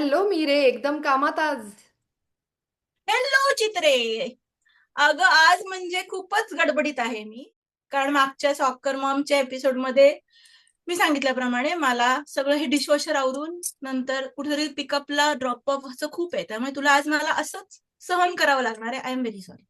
Hello मीरे, एकदम कामात आज. हॅलो चित्रे. अगं आज म्हणजे खूपच गडबडीत आहे मी. कारण मागच्या सॉकर मॉमच्या एपिसोड मध्ये मी सांगितल्याप्रमाणे मला सगळं हे डिशवॉशर आवरून नंतर कुठेतरी पिकअपला ड्रॉप ऑफ असं खूप आहे. त्यामुळे तुला आज मला असंच सहन करावं लागणार आहे. I am very sorry.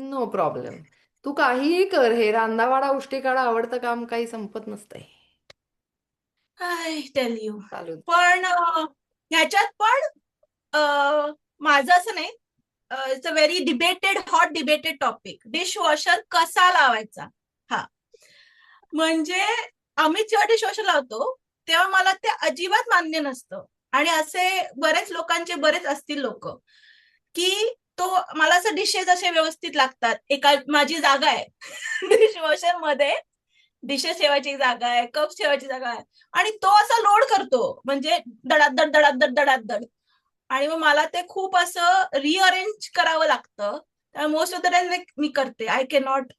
No problem. तू काहीही कर, हे रांदावाडा उष्टीकाडा आवडतं काम काही संपत नसतंय. I tell you. चालू दे. पण ह्याच्यात पण माझं असं नाही. It's a very debated hot debated topic. Dishwasher कसा लावायचा. हा म्हणजे आम्ही जेव्हा डिशवॉशर लावतो तेव्हा मला ते अजिबात मान्य नसतं. आणि असे बरेच लोकांचे बरेच असतील लोक की तो मला असं डिशेस असे व्यवस्थित लागतात. एका माझी जागा आहे डिशवॉशर मध्ये. डिशेस ठेवायची जागा आहे, कप्स ठेवायची जागा आहे, आणि तो असा लोड करतो म्हणजे दडादड दडादड दडादड. आणि मग मला ते खूप असं रिअरेंज करावं लागतं. मोस्ट ऑफ द टाइम मी करते. आय कॅन नॉट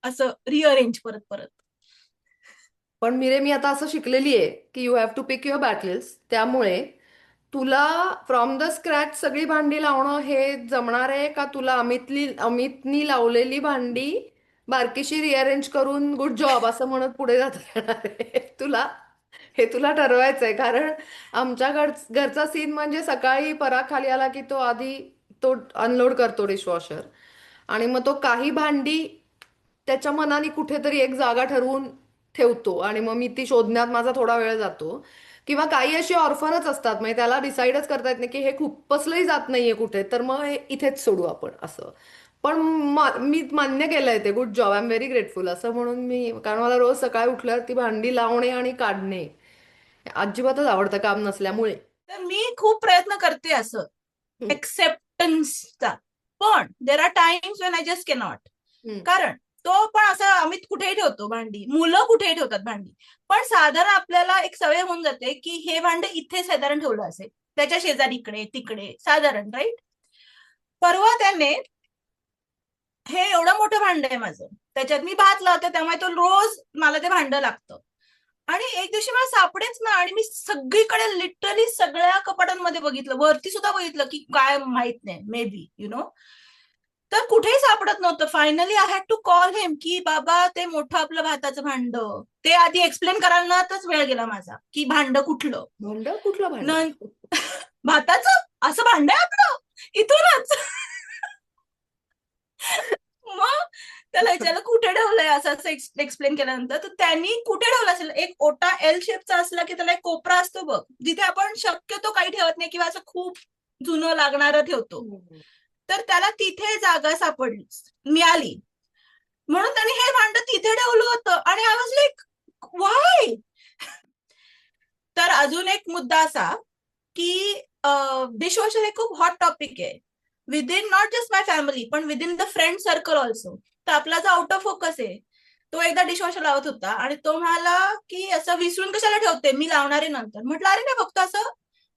असं रिअरेंज परत परत. पण मीरे, मी आता असं शिकलेली आहे की you have to pick your battles. त्यामुळे तुला फ्रॉम द स्क्रॅच सगळी भांडी लावणं हे जमणार आहे का? तुला अमितनी लावलेली भांडी बारकीशी रिअरेंज करून गुड जॉब असं म्हणत पुढे जाता येणार आहे? हे तुला ठरवायचंय. कारण आमच्या घरचा सीन म्हणजे सकाळी पराग खाली आला की तो अनलोड करतो डिशवॉशर. आणि मग तो काही भांडी त्याच्या मनाने कुठेतरी एक जागा ठरवून ठेवतो आणि मग मी ती शोधण्यात माझा थोडा वेळ जातो. किंवा काही अशी ऑर्फनच असतात, म्हणजे त्याला डिसाईडच करता येत नाही की हे खुपसलंही जात नाहीये कुठे, तर मग हे इथेच सोडू आपण असं. पण मी मान्य केलंय ते. Good job, I am very grateful असं म्हणून मी. कारण मला रोज सकाळी उठल्यावर ती भांडी लावणे आणि काढणे अजिबातच आवडतं काम नसल्यामुळे. तर मी खूप प्रयत्न करते असं हम्म. एक्सेप्टन्सचा. पण there are times when I just cannot. हम्म. कारण तो पण असं अमित कुठेही ठेवतो भांडी, मुलं कुठेही ठेवतात भांडी. पण साधारण आपल्याला एक सवय होऊन जाते की हे भांड इथे साधारण ठेवलं असेल, त्याच्या शेजारी इकडे तिकडे साधारण, राईट. परवा त्याने, हे एवढं मोठं भांड आहे माझं, त्याच्यात मी भात लावते त्यामुळे तो रोज मला ते भांड लागतं. आणि एक दिवशी मला सापडेच ना, आणि मी सगळीकडे लिटरली सगळ्या कपाटांमध्ये बघितलं, वरती सुद्धा बघितलं की काय माहित नाही, मे बी तर कुठेही सापडत नव्हतं. Finally I had to call him की बाबा ते मोठं आपलं भाताचं भांड. ते आधी एक्सप्लेन करायलाच वेळ गेला माझा की भांड कुठलं. भांड कुठलं भांड? न भाताचं असं भांड आहे आपलं इथूनच. मग त्याला विचारलं कुठे ठेवलंय, असं असं एक्सप्लेन केल्यानंतर तर त्यांनी कुठे ठेवलं असेल, एक ओटा एल शेपचा असला की त्याला एक कोपरा असतो बघ, जिथे आपण शक्यतो काही ठेवत नाही किंवा असं खूप जुनं लागणारं ठेवतो. हम्म. तर त्याला तिथे जागा सापडली, मिळाली. म्हणून त्यांनी हे भांड तिथे ठेवलं होतं. आणि आय वॉज लाईक वाय. तर अजून एक मुद्दा असा की डिशवॉशर हे खूप हॉट टॉपिक आहे within not just my family पण within the friend circle also. तर आपला जो आउट ऑफ फोकस आहे, तो एकदा डिशवॉशर लावत होता आणि तो म्हणाला की असं विसरून कशाला ठेवते, मी लावणार आहे नंतर. म्हटलं अरे नाही, फक्त असं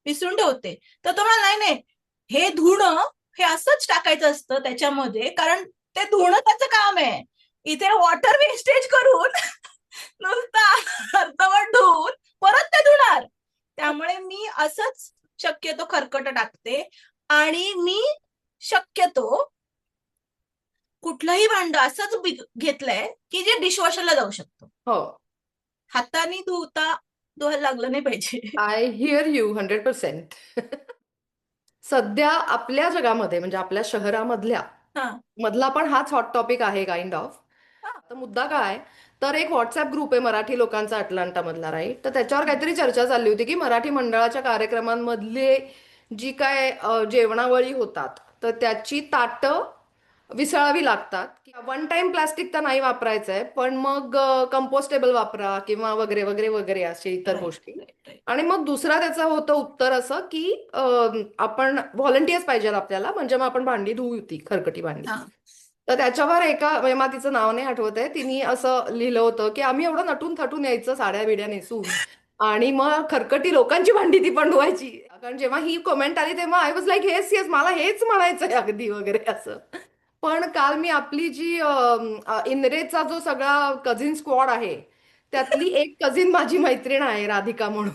विसरून ठेवते. तर तो म्हणाला नाही नाही, हे धुणं हे असंच टाकायचं असतं त्याच्यामध्ये, कारण ते धुणं त्याचं काम आहे. इथे वॉटर वेस्टेज करून नुसतं अर्धवट धुवून परत ते धुणार. त्यामुळे मी असंच शक्यतो खरकट टाकते. आणि मी शक्यतो कुठलंही भांड असंच घेतलंय की जे डिशवॉशरला जाऊ शकतं. हो. हाताने धुवायला लागलं नाही पाहिजे. I hear you 100%. सध्या आपल्या जगामध्ये म्हणजे आपल्या शहरामधल्या हा. मधला पण हाच हॉट टॉपिक आहे काइंड ऑफ. हा. आता मुद्दा काय, तर एक व्हॉट्सअप ग्रुप आहे मराठी लोकांचा अटलांटा मधला, राईट. तर त्याच्यावर काहीतरी चर्चा चालली होती की मराठी मंडळाच्या कार्यक्रमांमधले जी काय जेवणावळी होतात, तर त्याची ताटं विसळावी लागतात. वन टाइम प्लास्टिक तर नाही वापरायचं आहे, पण मग कंपोस्टेबल वापरा किंवा वगैरे वगैरे वगैरे असे इतर राईट गोष्टी. Right right. आणि मग दुसरा त्याचं होतं उत्तर असं की आपण व्हॉलंटियर्स पाहिजे आपल्याला, म्हणजे मग आपण भांडी धुऊ ती खरकटी भांडी. हा. तर त्याच्यावर एका, म्हणजे मला तिचं नाव नाही आठवत आहे, तिने असं लिहिलं होतं की आम्ही एवढं नटून थटून यायचं साड्या बिड्या नेसून, आणि मग खरकटी लोकांची भांडी ती पण धुवायची. कारण जेव्हा ही कमेंट आली तेव्हा आय वॉज लाईक हेच येस, मला हेच म्हणायचंय अगदी वगैरे असं. पण काल मी आपली जी इंद्रेचा जो सगळा कझिन स्क्वॉड आहे, त्यातली एक कझिन माझी मैत्रीण आहे राधिका म्हणून.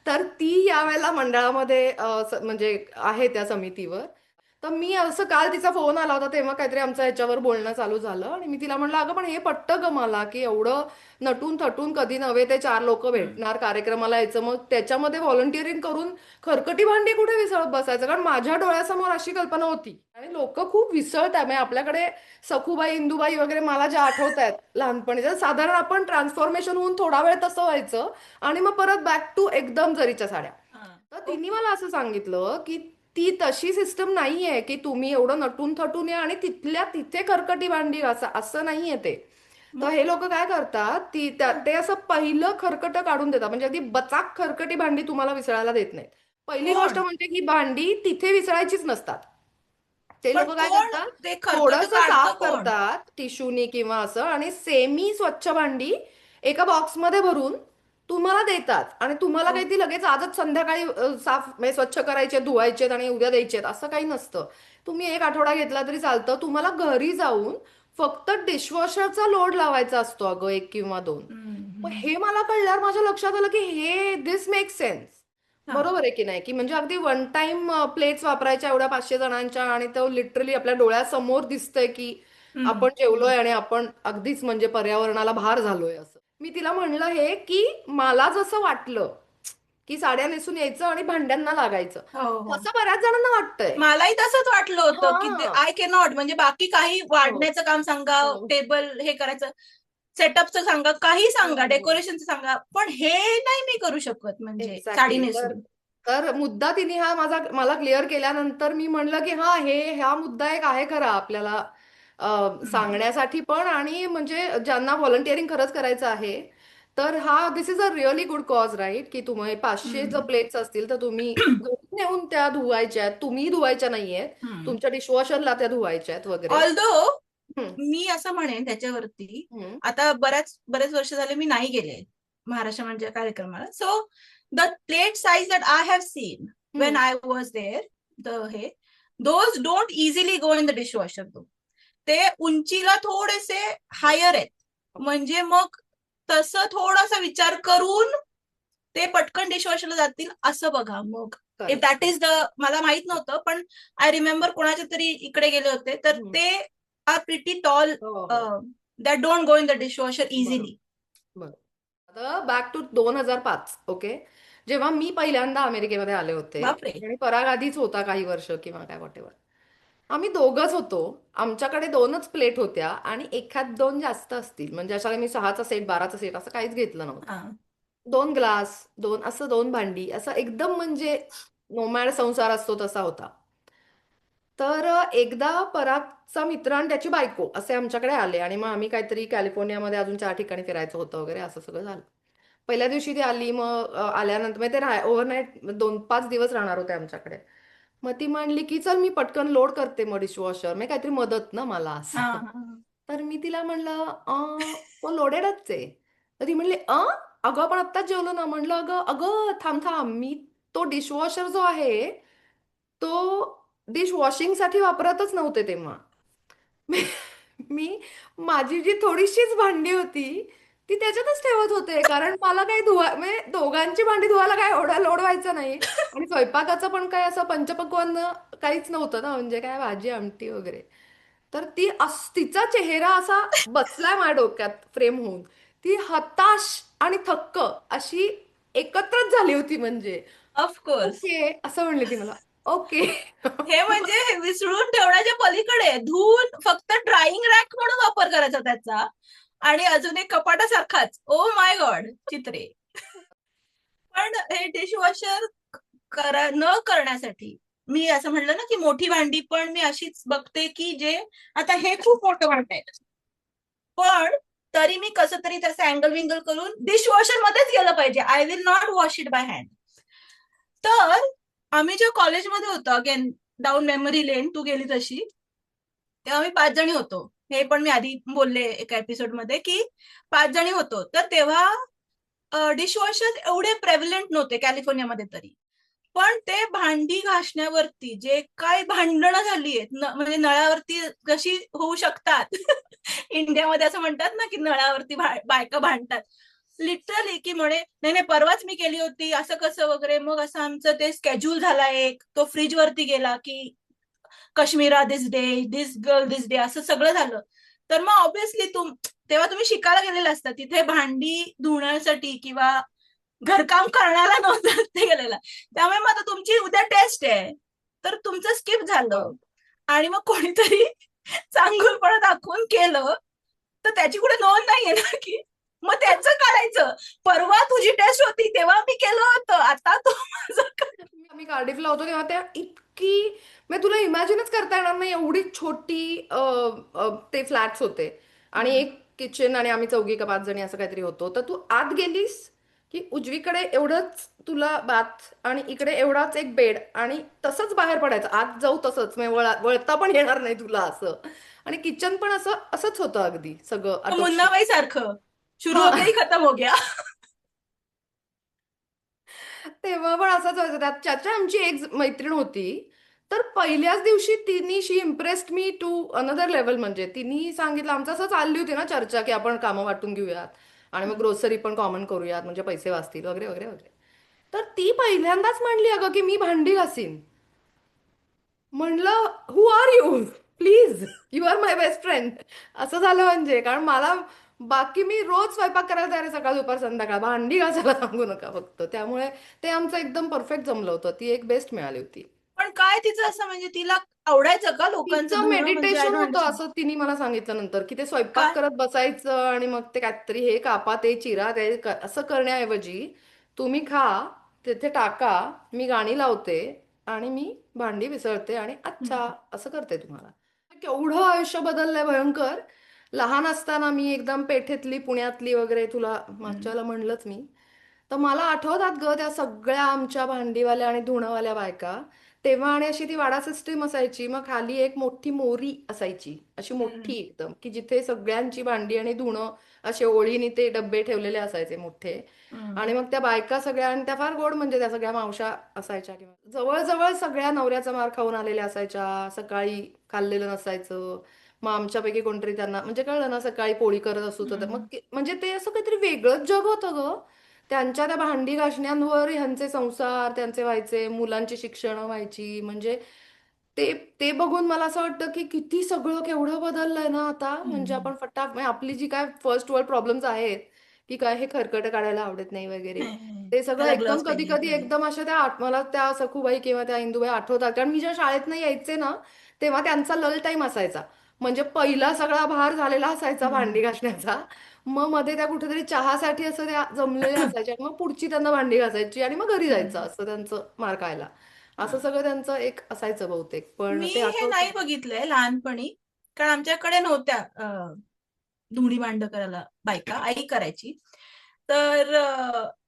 तर ती यावेळेला मंडळामध्ये म्हणजे आहे त्या समितीवर. तर मी असं काल तिचा फोन आला होता तेव्हा काहीतरी आमचं ह्याच्यावर बोलणं चालू झालं आणि मी तिला म्हणलं अगं पण हे पटतं ग मला की एवढं नटून थटून कधी नव्हे ते चार लोक भेटणार कार्यक्रमाला यायचं मग त्याच्यामध्ये व्हॉलंटिअरिंग करून खरकटी भांडी कुठे विसळत बसायचं कारण माझ्या डोळ्यासमोर अशी कल्पना होती आणि लोक खूप विसळत आहे म्हणजे आपल्याकडे सखूबाई इंदुबाई वगैरे मला ज्या आठवत आहेत लहानपणी तर साधारण आपण ट्रान्सफॉर्मेशन होऊन थोडा वेळ तसं व्हायचं आणि मग परत बॅक टू एकदम जरीच्या साड्या. तर तिने ओके. मला असं सांगितलं की ती तशी सिस्टम नाहीये की तुम्ही एवढं नटून थटून या आणि तिथल्या तिथे खरकटी भांडी असं असं नाहीये ते. तर मग हे लोक काय करतात ते असं पहिलं खरकट काढून देतात म्हणजे अगदी बचाक खरकटी भांडी तुम्हाला विसरायला देत नाहीत. पहिली गोष्ट कोण म्हणजे ही भांडी तिथे विसरायचीच नसतात. ते पण लोक काय कोण करतात ते खरकट थोडस काढतं साफ कोण? करतात टिश्यूनी किंवा असं आणि सेमी स्वच्छ भांडी एका बॉक्समध्ये भरून तुम्हाला देतात आणि तुम्हाला काही ती लगेच आजच संध्याकाळी साफ म्हणजे स्वच्छ करायचे धुवायचे आणि उद्या द्यायचे असं काही नसतं. तुम्ही एक आठवडा घेतला तरी चालतं तुम्हाला घरी जाऊन फक्त डिशवॉशरचा लोड लावायचा असतो अगं एक किंवा दोन. मग हम्म. हे मला कळल्यावर माझ्या लक्षात आलं की हे दिस मेक सेन्स. हा. बरोबर आहे की नाही की म्हणजे अगदी वन टाइम प्लेट्स वापरायच्या एवढ्या 500 जणांच्या आणि तो लिटरली आपल्या डोळ्यासमोर दिसतंय की हम्म. आपण जेवलोय आणि आपण अगदीच म्हणजे पर्यावरणाला भार झालोय असं. मी तिला म्हणलं हे की मला जसं वाटलं की साड्या नेसून यायचं आणि भांड्यांना लागायचं हो हो. तसं बऱ्याच जणांना वाटतंय. मलाही तसंच वाटलं होतं की हा. आय कॅनॉट म्हणजे बाकी काही हो वाढण्याचं काम सांगा, हो टेबल हे करायचं, सेटअपचं सांगा, काही हो सांगा, हो डेकोरेशनचं सांगा, पण हे नाही मी करू शकत म्हणजे साडी एक्झॅक्टली. तर नेसून. तर मुद्दा तिने हा माझा मला क्लिअर केल्यानंतर मी म्हणलं की हा ह्या मुद्दा एक आहे खरा आपल्याला हम्म. सांगण्यासाठी पण आणि म्हणजे ज्यांना व्हॉलंटिअरिंग खरंच करायचं आहे तर हा this is a really good cause right की तुम्ही 500 जर हम्म. प्लेट्स असतील तर तुम्ही घरी नेऊन त्या धुवायच्या आहेत तुम्ही धुवायच्या नाहीयेत हम्म. तुमच्या डिशवॉशरला त्या धुवायच्या आहेत वगैरे. ऑल्दो हम्म, मी असं म्हणेन त्याच्यावरती, हम्म, आता बरेच वर्ष झाले मी नाही गेले महाराष्ट्र म्हणजे कार्यक्रमाला. So the plate size that I have seen Wien हम्म. आय वॉज देअर, द हे those don't easily go in the dishwasher. ते उंचीला थोडेसे हायर आहेत म्हणजे मग तसं थोडासा विचार करून ते पटकन डिशवॉशरला जातील असं बघा मग. If correct. That is the, मला माहित नव्हतं पण आय रिमेंबर कोणाच्या तरी इकडे गेले होते तर ते आर प्रिटी टॉल हो हो that don't go in the dishwasher बरोबर इझिली. बरोबर. आता बॅक टू 2005 ओके जेव्हा मी पहिल्यांदा अमेरिकेमध्ये आले होते बापरे. आणि पराग आधीच होता काही वर्ष किंवा काय वॉटेवर. आम्ही दोघच होतो. आमच्याकडे दोनच प्लेट होत्या आणि एखाद दोन जास्त असतील म्हणजे अशा मी 6चा सेट 12चा सेट असं काहीच घेतलं नव्हतं. हा. दोन ग्लास दोन असं दोन भांडी असं एकदम म्हणजे नोमॅड संसार असतो तसा होता. तर एकदा परागचा मित्र आणि त्याची बायको असे आमच्याकडे आले आणि मग आम्ही काहीतरी कॅलिफोर्नियामध्ये अजून 4 ठिकाणी फिरायचं होतं वगैरे असं सगळं झालं. पहिल्या दिवशी ती आली मग आल्यानंतर मग ते ओव्हरनाईट 2-5 दिवस राहणार होते आमच्याकडे. मग ती म्हणली की चल मी पटकन लोड करते मग डिशवॉशर मी काहीतरी मदत ना मला हा. असं. हा. तर मी तिला म्हणलं तो लोडेडच आहे. तर ती म्हणली अगं आपण आत्ताच जेवलो ना म्हणलं अगं अगं थांब थांब मी तो डिशवॉशर जो आहे तो डिश वॉशिंगसाठी वापरतच नव्हते तेव्हा. मी मी माझी जी थोडीशीच भांडी होती ती त्याच्यातच ठेवत होते कारण मला काही म्हणजे दोघांची भांडी धुवायला काय एवढा लोड व्हायचा नाही आणि स्वयंपाकाचं पण काय असं पंचपक्वान्न काहीच नव्हतं ना म्हणजे काय भाजी आमटी वगैरे. तर तिचा चेहरा असा बसलाय माझ्या डोक्यात फ्रेम होऊन. ती हताश आणि थक्क अशी एकत्रच झाली होती म्हणजे. ऑफकोर्स. ओके असं म्हणली ती मला. ओके. हे म्हणजे विसळून ठेवण्याच्या पलीकडे धुवून फक्त ड्राईंग रॅक म्हणून वापर करायचा त्याचा, आणि अजून एक कपाटासारखाच. ओ माय गॉड चित्रे. पण हे डिशवॉशर न करण्यासाठी मी असं म्हणलं ना की मोठी भांडी पण मी अशीच बघते की जे, आता हे खूप मोठं भांड आहे पण तरी मी कसं तरी त्याचं अँगल विंगल करून डिशवॉशर मध्येच गेलं पाहिजे. I will not wash it by hand. तर आम्ही जेव्हा कॉलेजमध्ये होतो, अगेन डाऊन मेमरी लेन, तू गेली तशी, तेव्हा आम्ही 5 जणी होतो. हे पण मी आधी बोलले एका एपिसोडमध्ये की 5 जणी होतो. तर तेव्हा डिशवॉशर एवढे प्रेव्हलंट नव्हते कॅलिफोर्नियामध्ये तरी. पण ते भांडी घासण्यावरती जे काय भांडणं झाली आहेत म्हणजे नळावरती कशी होऊ शकतात इंडियामध्ये असं म्हणतात ना की नळावरती बायका भांडतात, लिटरली की म्हणे नाही नाही परवाच मी केली होती असं कसं वगैरे. मग असं आमचं ते स्केड्यूल झाला एक, तो फ्रीज वरती गेला की काश्मीरा दिस डे, दिस गर्ल दिस डे, असं सगळं झालं. तर मग ऑब्व्हियसली तेव्हा तुम्ही शिकायला गेलेले असता तिथे भांडी धुण्यासाठी किंवा घरकाम करण्याला नव्हतं ते गेलेला. त्यामुळे मग आता तुमची उद्या टेस्ट आहे तर तुमचं स्किप झालं आणि मग कोणीतरी चांगुलपणा दाखवून केलं तर त्याची कुठे नोंद नाहीये ना की मग त्याचं काढायचं. परवा तुझी टेस्ट होती तेव्हा मी केलं होतं, आता तू माझं कर. आम्ही कार्डिफला होतो तेव्हा त्या इतकी म्हणजे तुला इमॅजिनच करता येणार नाही एवढी छोटी ते फ्लॅट्स होते आणि एक किचन आणि आम्ही चौघी का पाच जणी असं काहीतरी होतो. तर तू आत गेलीस की उजवीकडे एवढंच तुला बाथ आणि इकडे एवढाच एक बेड आणि तसंच बाहेर पडायचं आत जाऊ तसंच म्हणजे वळता पण येणार नाही तुला असं. आणि किचन पण असं असंच होतं अगदी सगळं आटोपशीर. मुन्नाबाई सारखं शुरू हा. होते ही खतम हो गया. तेव्हा पण असंच व्हायचं. त्यात चाचा आमची एक मैत्रीण होती. तर पहिल्याच दिवशी तिने she impressed me to another level. म्हणजे तिने सांगितलं आमचं असं चालली होती ना चर्चा की आपण कामं वाटून घेऊयात आणि मग ग्रोसरी पण कॉमन करूयात म्हणजे पैसे वाचतील वगैरे वगैरे वगैरे. तर ती पहिल्यांदाच म्हणली अगं की मी भांडी घासीन. म्हणलं who are you please you are my best friend. असं झालं म्हणजे कारण मला बाकी मी रोज स्वयंपाक करायला तयार आहे सकाळ दुपार संध्याकाळ भांडी घासायला सांगू नका फक्त. त्यामुळे ते आमचं एकदम परफेक्ट जमलं होतं. ती एक बेस्ट मिळाली होती. पण काय तिचं असं म्हणजे तिला आवडायचं का लोकांचं तिचं धुणं, म्हणजे आय मेडिटेशन डोंट होतं अंडरस्टँड. असं तिने मला सांगितलं नंतर की ते स्वयंपाक काय? करत बसायचं आणि मग ते काहीतरी हे कापा ते चिरा ते असं करण्याऐवजी तुम्ही खा तिथे टाका मी गाणी लावते आणि मी भांडी विसळते आणि अच्छा असं करते तुम्हाला. केवढं आयुष्य बदललंय भयंकर. लहान असताना मी एकदम पेठेतली पुण्यातली वगैरे तुला मागच्याला म्हणलंच मी. तर मला आठवतात ग त्या सगळ्या आमच्या भांडीवाल्या आणि धुणंवाल्या बायका. तेव्हा आणि अशी ती वाडा सिस्टीम असायची मग खाली एक मोठी मोरी असायची अशी मोठी एकदम की जिथे सगळ्यांची भांडी आणि धुणं असे ओळीने ते डब्बे ठेवलेले असायचे मोठे. आणि मग त्या बायका सगळ्या आणि त्या फार गोड म्हणजे त्या सगळ्या मावशा असायच्या किंवा जवळजवळ सगळ्या नवऱ्याचा मार खाऊन आलेल्या असायच्या. सकाळी खाल्लेलं नसायचं. मग आमच्यापैकी कोणतरी त्यांना म्हणजे कळलं ना सकाळी पोळी करत असू तर मग म्हणजे ते असं काहीतरी वेगळंच जग होतं ग. त्यांच्या त्या भांडी घासण्यांवर ह्यांचे संसार त्यांचे व्हायचे मुलांची शिक्षणं व्हायची म्हणजे ते ते बघून मला असं वाटतं की किती सगळं केवढं बदललंय ना आता. म्हणजे आपण फटाक म्हणजे आपली जी काय फर्स्ट वर्ल्ड प्रॉब्लेम्स आहेत की काय हे खरकट काढायला आवडत नाही वगैरे ते सगळं त्याला एकदम ग्लव्स कधी पाहिजे. कधी एकदम अशा त्या मला त्या सखूबाई किंवा त्या इंदुबाई आठवतात कारण मी जेव्हा शाळेतनं यायचे ना तेव्हा त्यांचा लल टाईम असायचा. म्हणजे पहिला सगळा भार झालेला असायचा भांडी घासण्याचा. मग मध्ये त्या कुठेतरी चहासाठी असं त्या जमलेल्या असायच्या मग पुढची त्यांना भांडी घासायची आणि मग घरी जायचं असं त्यांचं मार खायला. असं सगळं त्यांचं एक असायचं बहुतेक पण मी ते हे आठवतं. नाही बघितलंय लहानपणी, कारण आमच्याकडे नव्हत्या धुणी भांड करायला बायका, आई करायची. तर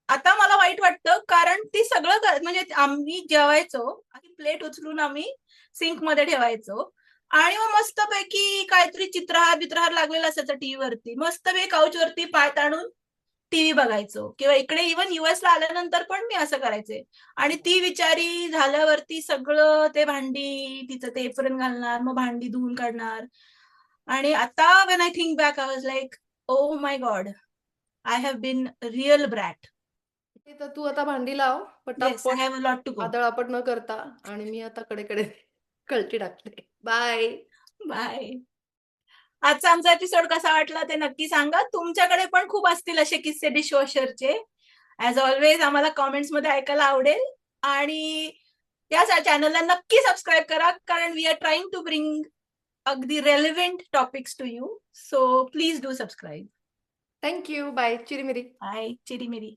आता मला वाईट वाटतं कारण ती सगळं म्हणजे आम्ही जेवायचो आणि प्लेट उचलून आम्ही सिंक मध्ये ठेवायचो आणि मग मस्तपैकी काहीतरी चित्रहार लागलेला असायचा टीव्ही वरती, मस्तपैकी काउच वरती पाय ताणून टीव्ही बघायचो. किंवा इकडे इव्हन युएस ला आल्यानंतर पण मी असं करायचे. आणि ती विचारी झाल्यावरती सगळं ते भांडी तिचं ते एप्रन घालणार, मग भांडी धुवून काढणार. आणि आता when I think back I was like oh my god, I have been real brat. तर तू आता भांडी लाव येस, आय पटापट have a lot to go. आदळआपट न करता आणि मी आता कडेकडे कळची टाकते. बाय. बाय. आजचा आमचा एपिसोड कसा वाटला ते नक्की सांगा. तुमच्याकडे पण खूप असतील असे किस्से डिशवॉशरचे. ऍज ऑलवेज आम्हाला कॉमेंट्स मध्ये ऐकायला आवडेल. आणि या चॅनलला नक्की सबस्क्राईब करा कारण we are trying to bring अगदी relevant topics to you. So please do subscribe. Thank you bye Chirimiri. Bye चिरीमिरी.